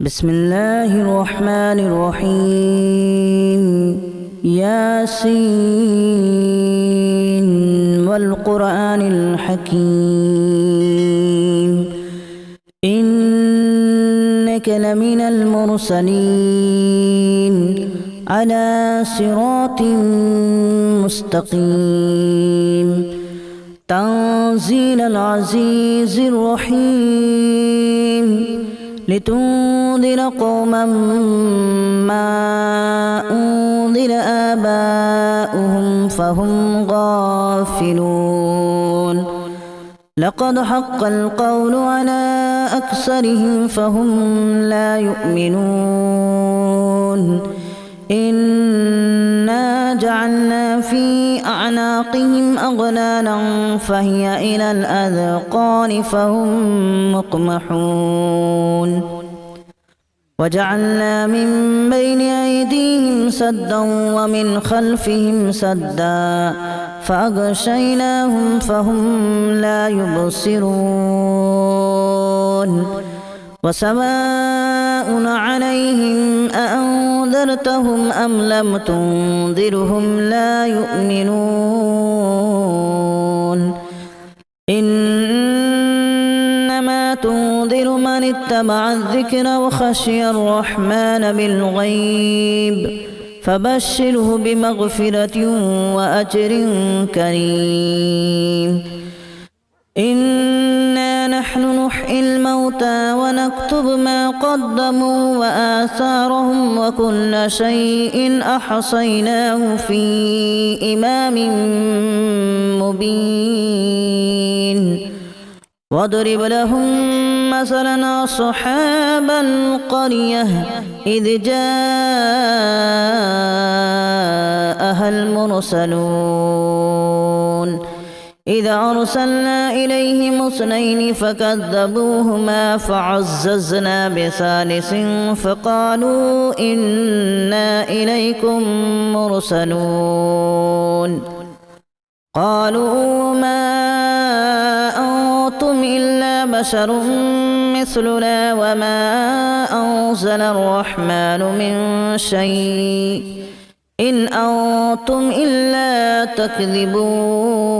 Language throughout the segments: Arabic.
بسم الله الرحمن الرحيم ياسين والقرآن الحكيم إنك لمن المرسلين على صراط مستقيم تنزيل العزيز الرحيم لتنذر قوما ما أنذر آباؤهم فهم غافلون لقد حق القول على أكثرهم فهم لا يؤمنون إنا جعلنا في أعناقهم أغلالا فهي إلى الأذقان فهم مقمحون وجعلنا من بين أيديهم سدا ومن خلفهم سدا فأغشيناهم فهم لا يبصرون وسواء عليهم أأنذرتهم أم لم تنذرهم لا يؤمنون إنما تنذر من اتبع الذكر وخشي الرحمن بالغيب فبشره بمغفرة وأجر كريم إنا نحن نحيي الموتى ونكتب ما قدموا وآثارهم وكل شيء أحصيناه في إمام مبين واضرب لهم مثلا أصحاب القرية إذ جاءها المرسلون إذا أرسلنا إليهم اثنين فكذبوهما فعززنا بثالث فقالوا إنا إليكم مرسلون قالوا ما أنتم إلا بشر مثلنا وما أنزل الرحمن من شيء إن أنتم إلا تكذبون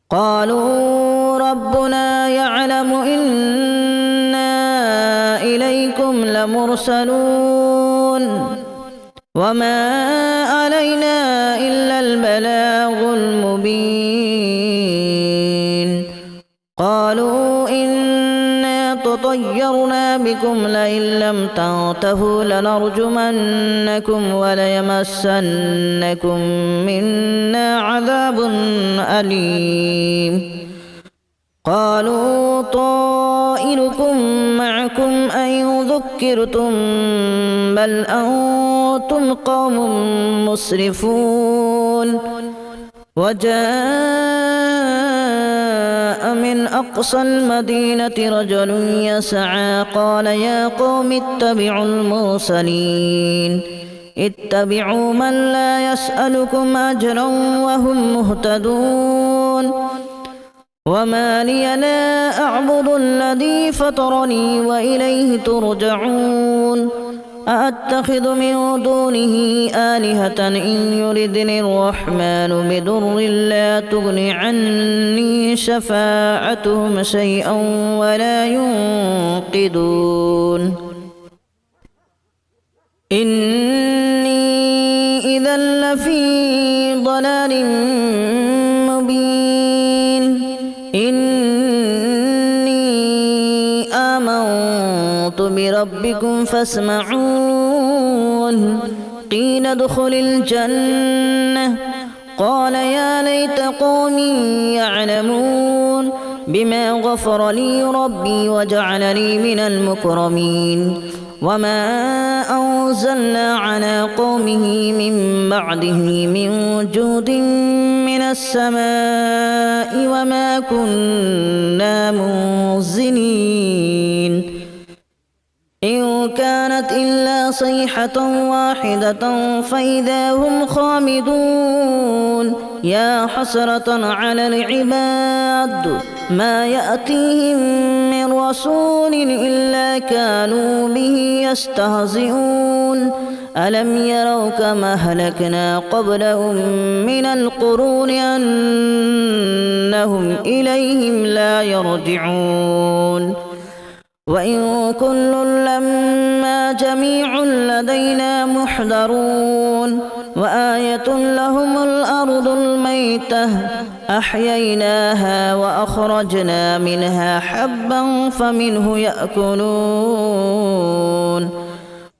قالوا ربنا يعلم إنا إليكم لمرسلون وما علينا إلا البلاغ المبين قالوا إنا تطيرنا بكم لئن لم تنتهوا لنرجمنكم وليمسنكم منا عذاب أليم قالوا طائركم معكم أن ذكرتم بل أنتم قوم مسرفون وجاء من أقصى المدينة رجل يسعى قال يا قوم اتبعوا المرسلين اتبعوا من لا يسألكم أجرا وهم مهتدون وما لي لا أعبد الذي فطرني وإليه ترجعون أأتخذ من دونه آلهة إن يردني الرحمن بضر لا تغن عني شفاعتهم شيئا ولا ينقذون إني إذا لفي ضلال مبين إني آمنت بربكم فاسمعون قيل ادخل الجنة قال يا ليت قومي يعلمون بما غفر لي ربي وجعلني من المكرمين وما أنزلنا على قومه من بعده من جود من السماء وما كنا منزلين إن كانت إلا صيحة واحدة فإذا هم خامدون يا حسرة على العباد ما يأتيهم من رسول إلا كانوا به يستهزئون ألم يروا كما أهلكنا قبلهم من القرون أنهم إليهم لا يرجعون وإن كل لما جميع لدينا محضرون وآية لهم الأرض الميتة أحييناها وأخرجنا منها حبا فمنه يأكلون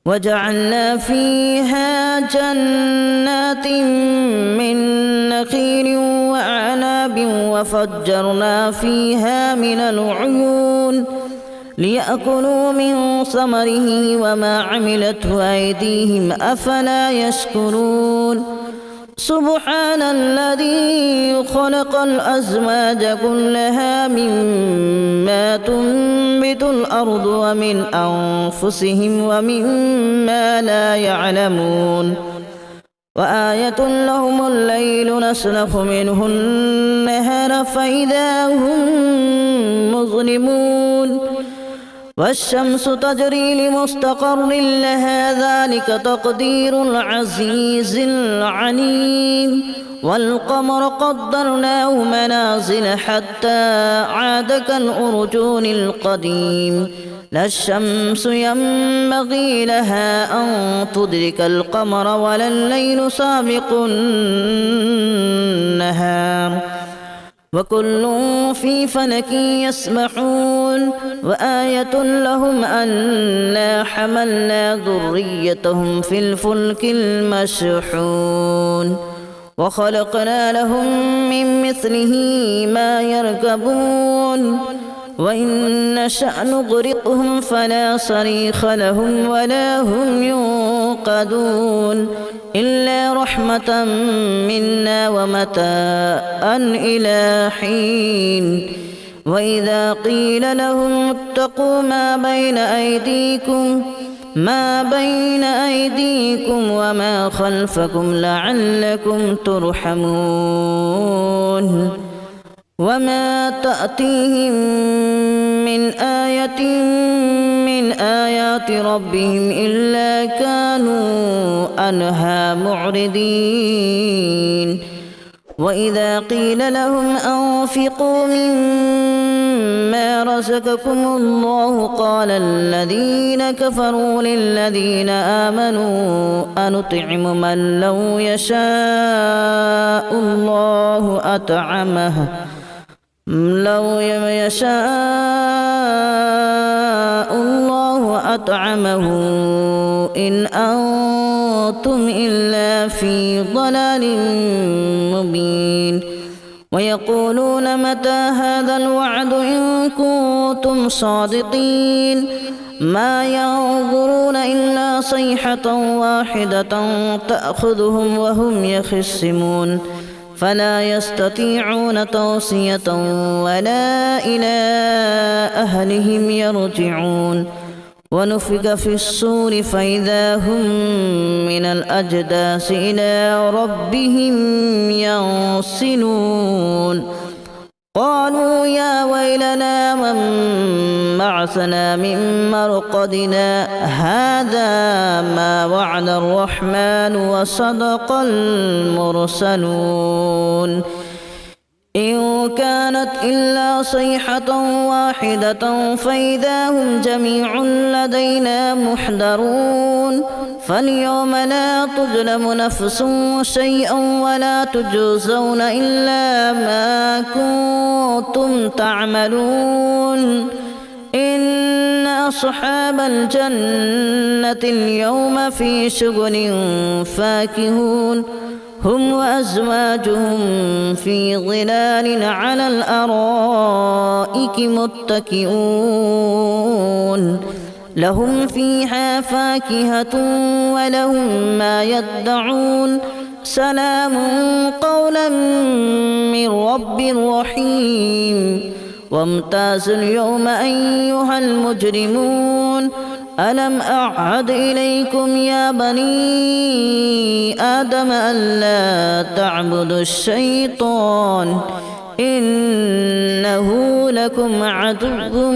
وجعلنا فيها جنات من نخيل وأعناب وفجرنا فيها من العيون ليأكلوا من ثمره وما عملته أيديهم أفلا يشكرون سبحان الذي خلق الأزواج كلها مما تنبت الأرض ومن أنفسهم ومما لا يعلمون وآية لهم الليل نسلخ منه النهار فإذا هم مظلمون والشمس تجري لمستقر لها ذلك تقدير العزيز العليم والقمر قدرناه منازل حتى عاد كالأرجون القديم لا الشمس ينبغي لها أن تدرك القمر ولا الليل سابق النهار وكل في فلك يسبحون وآية لهم أنا حملنا ذريتهم في الفلك المشحون وخلقنا لهم من مثله ما يركبون وإن نشأ نغرقهم فلا صريخ لهم ولا هم ينقذون إلا رحمة منا ومتاعا إلى حين وإذا قيل لهم اتقوا ما بين أيديكم وما خلفكم لعلكم ترحمون وما تأتيهم من آية من آيات ربهم إلا كانوا عنها معرضين وإذا قيل لهم أنفقوا مما رزقكم الله قال الذين كفروا للذين آمنوا أنطعم من لو يشاء الله أطعمه إن أنتم إلا في ضلال مبين ويقولون متى هذا الوعد إن كنتم صادقين ما ينظرون إلا صيحة واحدة تأخذهم وهم يخصمون فلا يستطيعون توصية ولا إلى أهلهم يرجعون ونفخ في الصور فإذا هم من الأجداث إلى ربهم ينسلون قالوا يا ويلنا من بعثنا من مرقدنا هذا ما وعد الرحمن وصدق المرسلون إن كانت إلا صيحة واحدة فإذا هم جميع لدينا محضرون فاليوم لا تظلم نفس شيئا ولا تجزون إلا ما كنتم تعملون إن أصحاب الجنة اليوم في شغل فاكهون هم وأزواجهم في ظلال على الأرائك متكئون لهم فيها فاكهة ولهم ما يدعون سلام قولا من رب رحيم وامتازوا اليوم أيها المجرمون ألم أعهد إليكم يا بني آدم ألا تعبدوا الشيطان إنه لكم عدو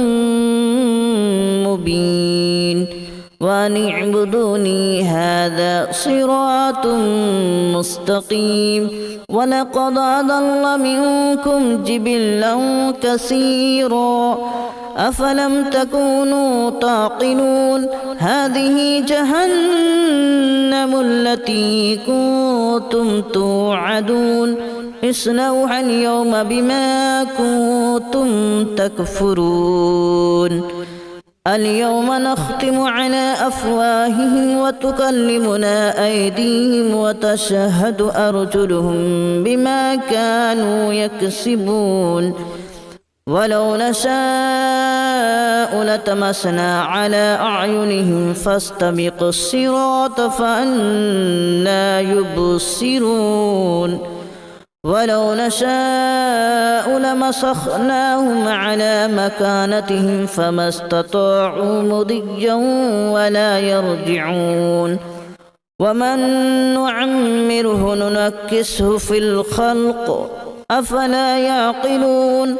مبين وأن اعبدوني هذا صراط مستقيم ولقد أضل منكم جبلا كثيرا أفلم تكونوا تعقلون هذه جهنم التي كنتم توعدون اصلوها اليوم بما كنتم تكفرون اليوم نختم على أفواههم وتكلمنا أيديهم وتشهد أرجلهم بما كانوا يكسبون ولو نشاء لتمسنا على أعينهم فاستبقوا الصراط فأنى يبصرون ولو نشاء لمسخناهم على مكانتهم فما استطاعوا مضيا ولا يرجعون ومن نعمره ننكسه في الخلق أفلا يعقلون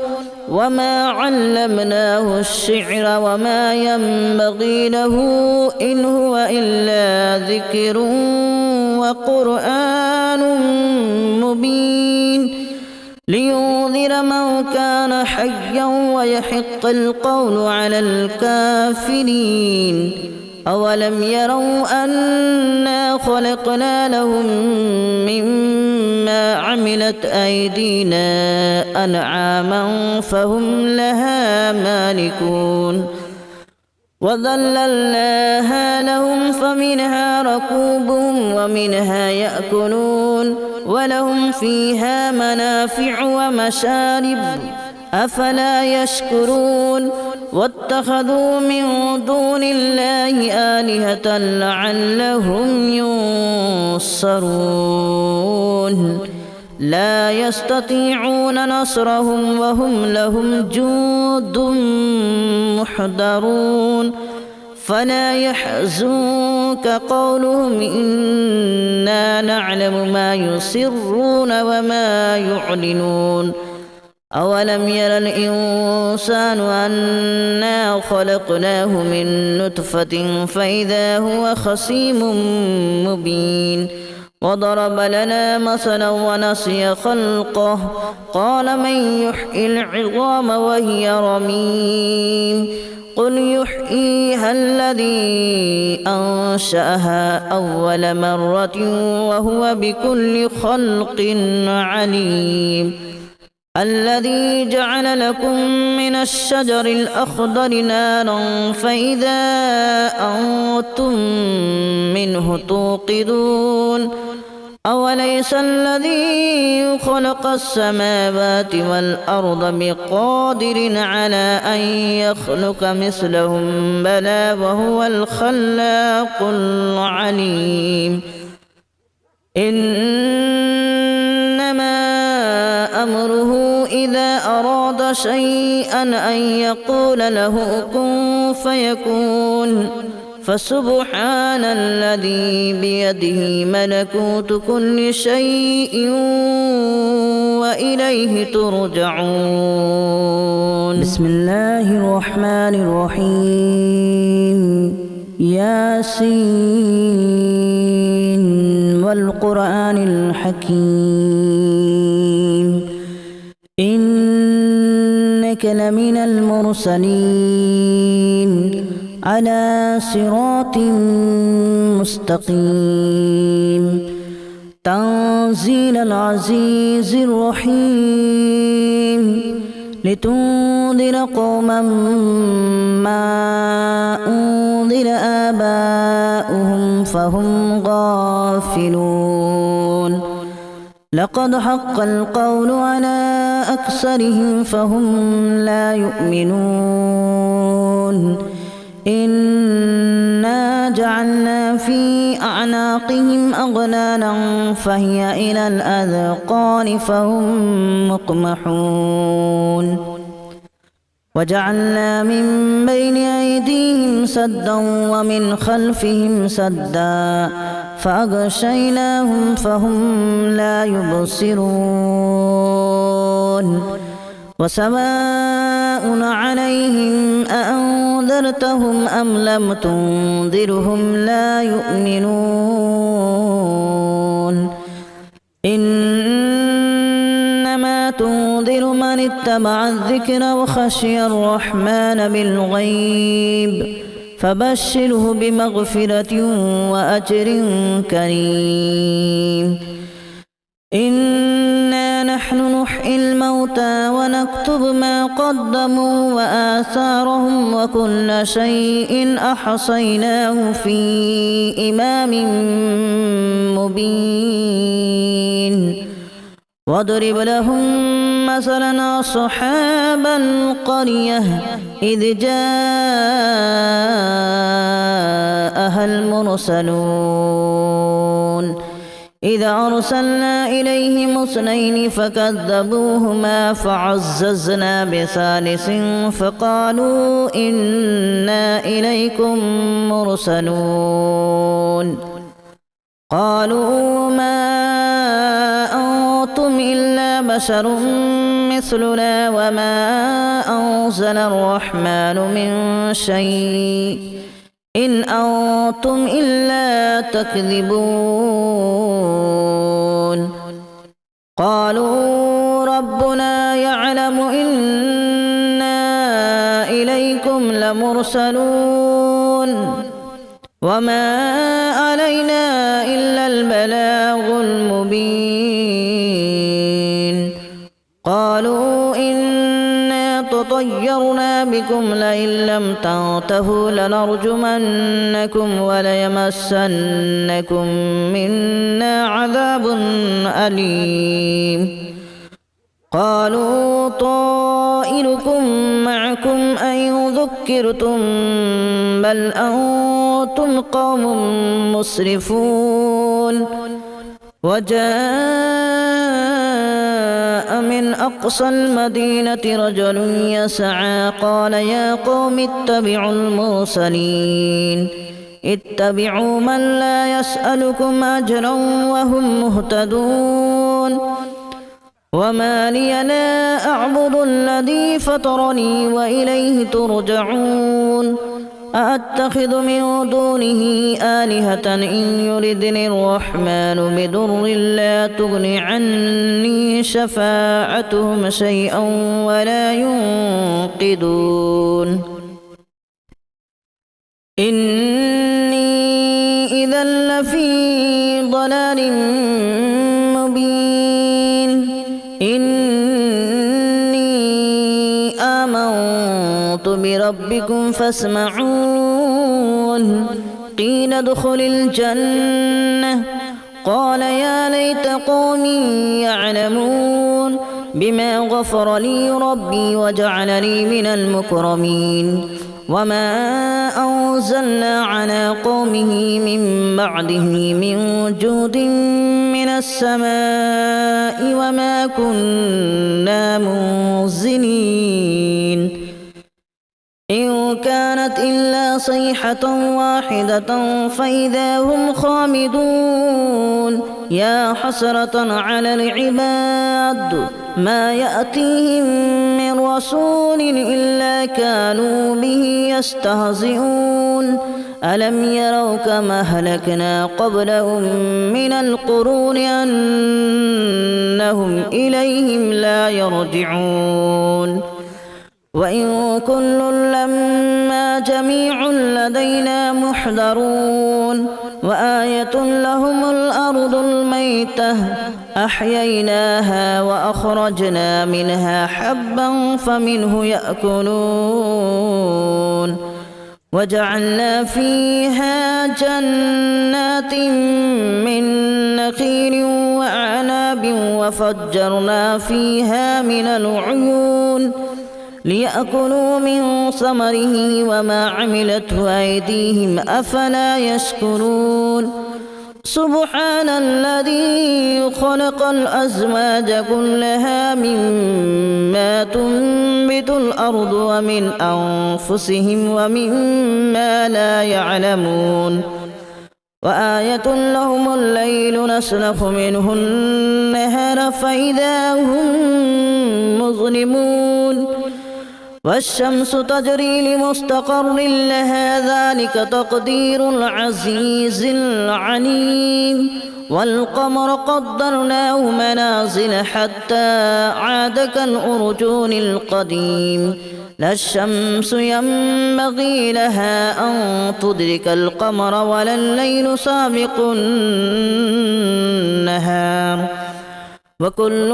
وما علمناه الشعر وما ينبغي له إن هو إلا ذكر وقرآن مبين لينذر من كان حيا ويحق القول على الكافرين أولم يروا أنا خلقنا لهم مما عملت أيدينا أنعاما فهم لها مالكون وذللناها لهم فمنها ركوبهم ومنها يأكلون ولهم فيها منافع ومشارب أفلا يشكرون واتخذوا من دون الله آلهة لعلهم ينصرون لا يستطيعون نصرهم وهم لهم جند محضرون فلا يحزنك قولهم إنا نعلم ما يسرون وما يعلنون أولم ير الإنسان أنا خلقناه من نطفة فإذا هو خصيم مبين وضرب لنا مثلا ونسي خلقه قال من يحيي العظام وهي رميم قل يحييها الذي أنشأها أول مرة وهو بكل خلق عليم الذي جعل لكم من الشجر الأخضر نارا فإذا أنتم منه توقدون أوليس الذي خلق السماوات والأرض بقادر على أن يخلق مثلهم بلى وهو الخلاق العليم إنما أمره إذا أراد شيئا أن يقول له كن فيكون فسبحان الذي بيده ملكوت كل شيء وإليه ترجعون بسم الله الرحمن الرحيم ياسين والقرآن الحكيم إنك لمن المرسلين على صراط مستقيم تنزيل العزيز الرحيم لتنذر قوما ما أنذر آباؤهم فهم غافلون لقد حق القول على أكثرهم فهم لا يؤمنون إنا جعلنا في أعناقهم أغلالا فهي إلى الأذقان فهم مقمحون وجعلنا من بين أيديهم سدا ومن خلفهم سدا فأغشيناهم فهم لا يبصرون وسواء عليهم أأنذرتهم أم لم تنذرهم لا يؤمنون إنما تنذر من اتبع الذكر وخشي الرحمن بالغيب فبشره بمغفرة وأجر كريم إنا نحن نحيي الموتى ونكتب ما قدموا وآثارهم وكل شيء أحصيناه في إمام مبين واضرب لهم مثلا أصحاب القرية إذ جاءها المرسلون إذا أرسلنا إليهم اثنين فكذبوهما فعززنا بثالث فقالوا إنا إليكم مرسلون قالوا ما أنتم إلا بشر مثلنا وما أنزل الرحمن من شيء إن أنتم إلا تكذبون قالوا ربنا يعلم إنا إليكم لمرسلون وما علينا إلا البلاغ المبين قالوا إنا تطيرنا بكم لئن لم تنتهوا لنرجمنكم وليمسنكم منا عذاب أليم قالوا طائركم معكم أن ذكرتم بل أنتم قوم مسرفون وجاء من أقصى المدينة رجل يسعى قال يا قوم اتبعوا المرسلين اتبعوا من لا يسألكم أجرا وهم مهتدون وما لي لا أعبد الذي فطرني وإليه ترجعون أأتخذ من دونه آلهة إن يردني الرحمن بضر لا تغن عني شفاعتهم شيئا ولا ينقذون إني إذا لفي ضلال مبين إني آمنت بربكم فاسمعون قيل ادخل الجنة قال يا ليت قومي يعلمون بما غفر لي ربي وجعلني من المكرمين وما أنزلنا على قومه من بعده من جود من السماء وما كنا منزلين إن كانت إلا صيحة واحدة فإذا هم خامدون يا حسرة على العباد ما يأتيهم من رسول إلا كانوا به يستهزئون ألم يروا كما أهلكنا قبلهم من القرون أنهم إليهم لا يرجعون وإن كل لما جميع لدينا محضرون وآية لهم الأرض الميتة أحييناها وأخرجنا منها حبا فمنه يأكلون وجعلنا فيها جنات من نخيل وأعناب وفجرنا فيها من العيون ليأكلوا من ثمره وما عملته أيديهم أفلا يشكرون سبحان الذي خلق الأزواج كلها مما تنبت الأرض ومن أنفسهم ومما لا يعلمون وآية لهم الليل نسلخ منه النهار فإذا هم مظلمون والشمس تجري لمستقر لها ذلك تقدير العزيز العليم والقمر قدرناه منازل حتى عاد كالأرجون القديم لا الشمس ينبغي لها أن تدرك القمر ولا الليل سابق النهار وكل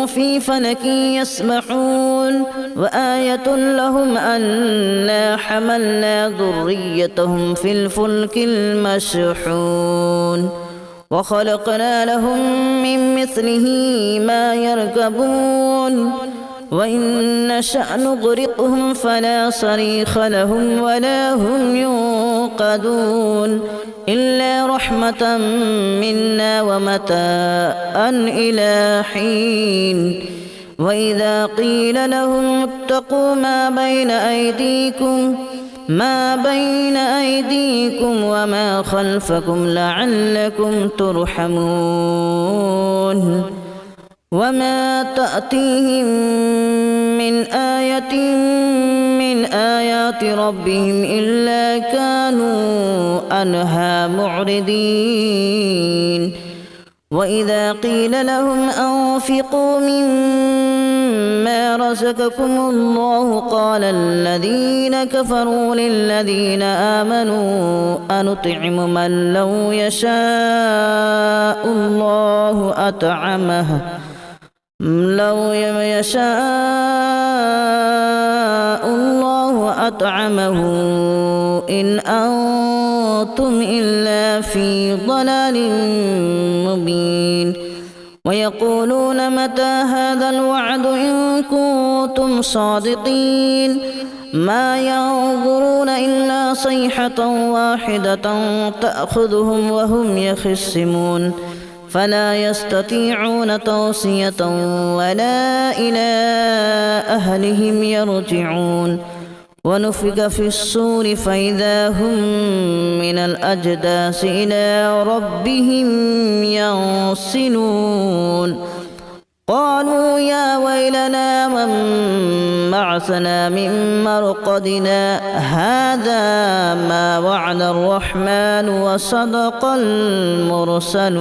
في فلك يسبحون وآية لهم أنا حملنا ذريتهم في الفلك المشحون وخلقنا لهم من مثله ما يركبون وإن نشأ نغرقهم فلا صريخ لهم ولا هم ينقذون إلا رحمة منا ومتاعا إلى حين وإذا قيل لهم اتقوا ما بين أيديكم وما خلفكم لعلكم ترحمون وما تأتيهم من آية من آيات ربهم إلا كانوا عنها معرضين وإذا قيل لهم أنفقوا مما رزقكم الله قال الذين كفروا للذين آمنوا أنطعم من لو يشاء الله أطعمه إن أنتم إلا في ضلال مبين ويقولون متى هذا الوعد إن كنتم صادقين ما ينظرون إلا صيحة واحدة تأخذهم وهم يخصمون فلا يستطيعون توصية ولا إلى أهلهم يرجعون ونفخ في الصور فإذا هم من الأجداث إلى ربهم ينسلون قالوا يا ويلنا من بعثنا من مرقدنا هذا ما وعد الرحمن وصدق المرسلون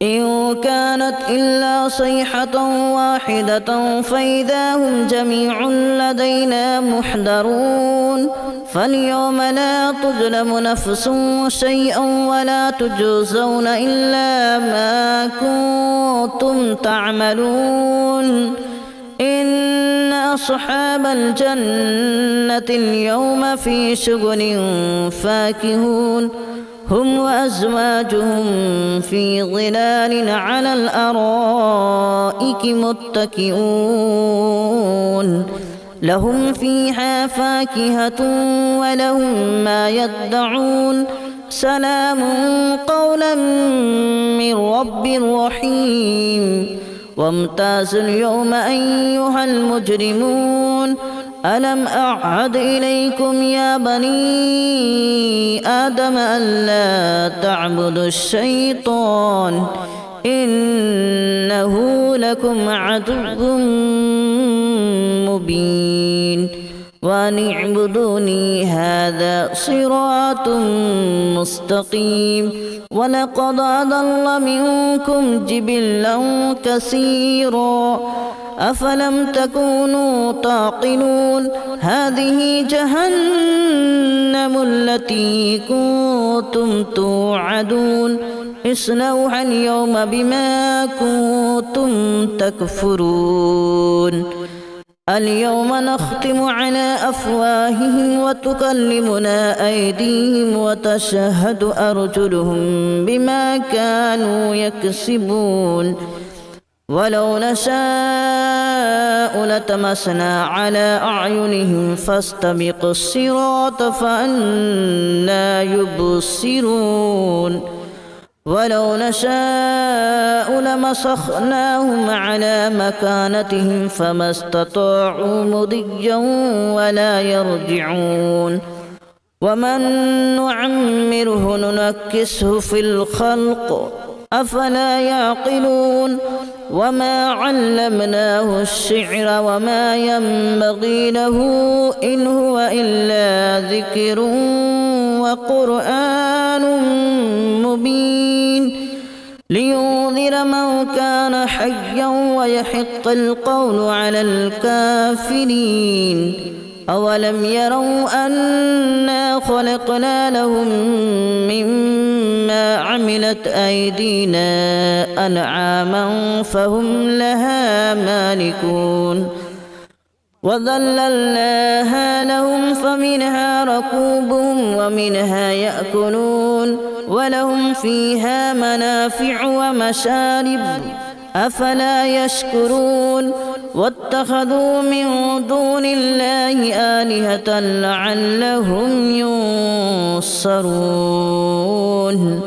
إن كانت إلا صيحة واحدة فإذا هم جميع لدينا محضرون فاليوم لا تظلم نفس شيئا ولا تجزون إلا ما كنتم تعملون إن أصحاب الجنة اليوم في شغل فاكهون هم وأزواجهم في ظلال على الأرائك متكئون لهم فيها فاكهة ولهم ما يدعون سلام قولا من رب رحيم وامتازوا اليوم أيها المجرمون ألم أعهد إليكم يا بني آدم ألا تعبدوا الشيطان إنه لكم عدو مبين وأن اعبدوني هذا صراط مستقيم ولقد أضل منكم جبلا كثيرا أفلم تكونوا تعقلون هذه جهنم التي كنتم توعدون اصلوها اليوم بما كنتم تكفرون اليوم نختم على أفواههم وتكلمنا أيديهم وتشهد أرجلهم بما كانوا يكسبون ولو نشاء لتمسنا على أعينهم فاستبقوا الصراط فأنى يبصرون ولو نشاء لمسخناهم على مكانتهم فما استطاعوا مضيا ولا يرجعون ومن نعمره ننكسه في الخلق أفلا يعقلون وما علمناه الشعر وما ينبغي له إن هو إلا ذكر وقرآن مبين لينذر من كان حيا ويحق القول على الكافرين أولم يروا أنا خلقنا لهم مما عملت أيدينا أنعاما فهم لها مالكون وذللناها لهم فمنها ركوبهم ومنها يأكلون ولهم فيها منافع ومشارب أفلا يشكرون واتخذوا من دون الله آلهة لعلهم ينصرون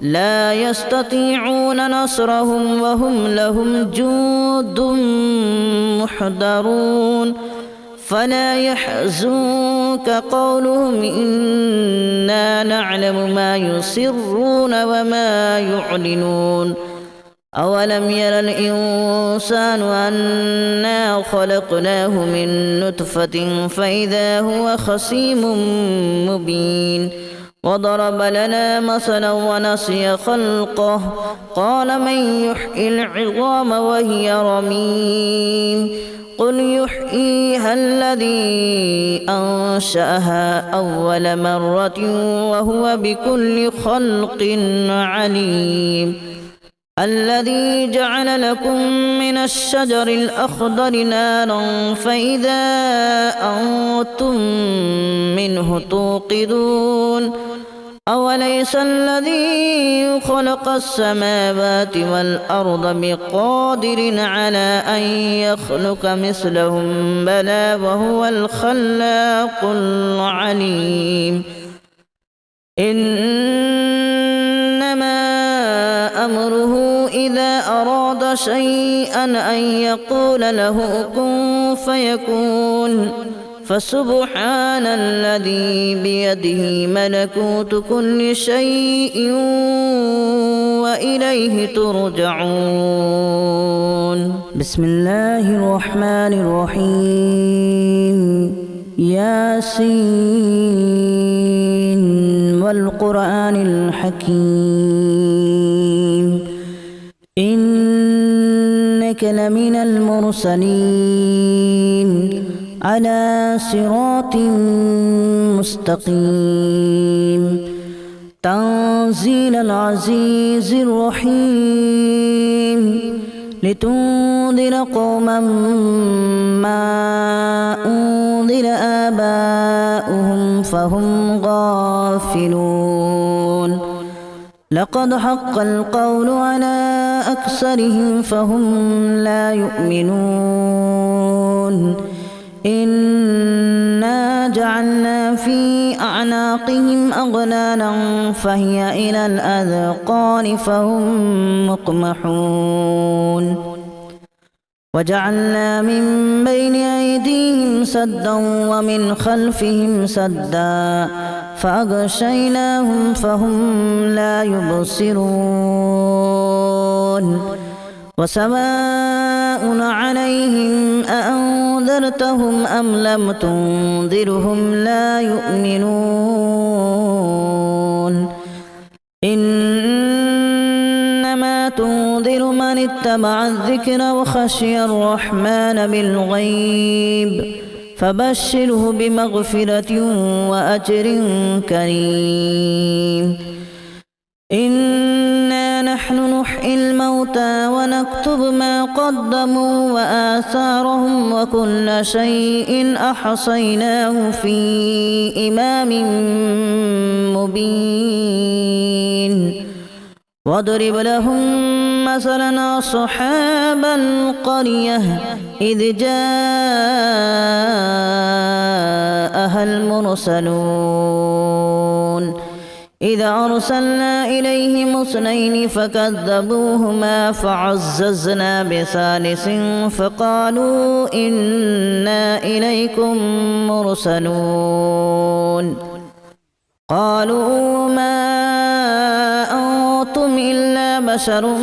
لا يستطيعون نصرهم وهم لهم جند محضرون فلا يحزنك قولهم إنا نعلم ما يسرون وما يعلنون أولم ير الإنسان أنا خلقناه من نطفة فإذا هو خصيم مبين وضرب لنا مثلا ونسي خلقه قال من يحيي العظام وهي رميم قل يحييها الذي أنشأها أول مرة وهو بكل خلق عليم الذي جعل لكم من الشجر الأخضر نارا فإذا أنتم منه توقدون أوليس الذي خلق السماوات والأرض بقادر على أن يخلق مثلهم بلى وهو الخلاق العليم إنما أمره إذا أراد شيئا أن يقول له كن فيكون فسبحان الذي بيده ملكوت كل شيء وإليه ترجعون بسم الله الرحمن الرحيم ياسين والقرآن الحكيم إنك لمن المرسلين على صراط مستقيم تنزيل العزيز الرحيم لتنذر قوما ما أنذر آباؤهم فهم غافلون لقد حق القول على أكثرهم فهم لا يؤمنون إنا جعلنا في أعناقهم أغلالا فهي إلى الأذقان فهم مقمحون وجعلنا من بين أيديهم سدا ومن خلفهم سدا فأغشيناهم فهم لا يبصرون وسواء عليهم أأنذرتهم أم لم تنذرهم لا يؤمنون إنما تنذر من اتبع الذكر وخشي الرحمن بالغيب فبشره بمغفرة وأجر كريم إنا نحن نحيي الموتى ونكتب ما قدموا وآثارهم وكل شيء أحصيناه في إمام مبين واضرب لهم مثلا أصحاب القرية إذ جاءها المرسلون إذ أرسلنا إليهم اثنين فكذبوهما فعززنا بثالث فقالوا إنا إليكم مرسلون قالوا ما أنتم إلا بشر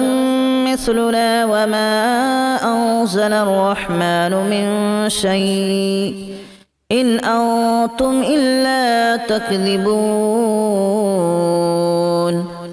مثلنا وما أنزل الرحمن من شيء إن أنتم إلا تكذبون